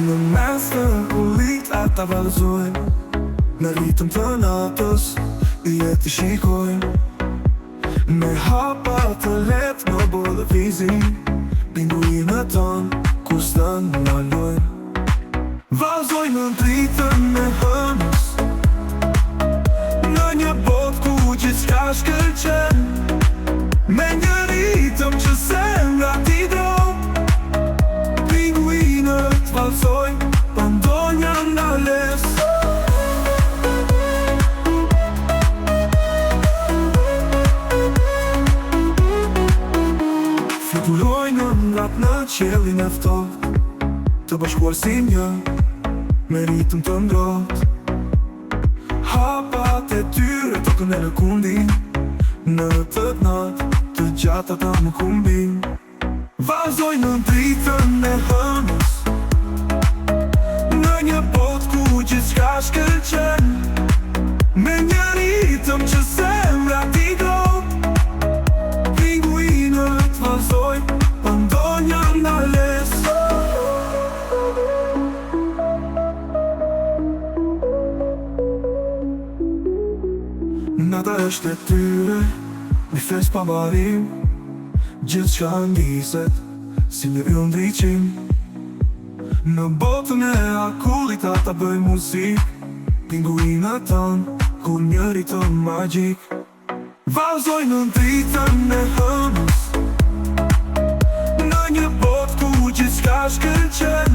Në mes të ullit ata vallëzojnë, në ritëm të natës i jeti shikojnë. Me hapa të letë në bodë vizin, pinguinët tonë kur s'dën në lojnë. Vallëzojnë në dritën e hënës, në një botë ku gjithçka shkëlqen, me një ritëm që zemrat i drojnë. Pinguinët vallëzojnë, pa ndonjë ndales. Fluturojnë natë në qiellin e ftohtë, të bashkuar si një, me ritëm të ngrohtë. Hapat e tyre tokën e lëkundin, në të natë të gjata ta më kumbin. Vallëzojnë në dritën e hënës, në një botë ku gjithçka shkëlqen, me një ritëm që zemrat i drojnë. Pinguinët vallëzojnë, pa ndonjë ndales. Nata është e tyre, një fes pa barim, gjithçka ndiset, si një yll ndriqim. Në botën e akullit ata bëjnë muzik, pinguinët tanë, kur një ritëm magjik. Vallëzojnë në dritën e hënës, në një botë ku gjithçka shkëlqen,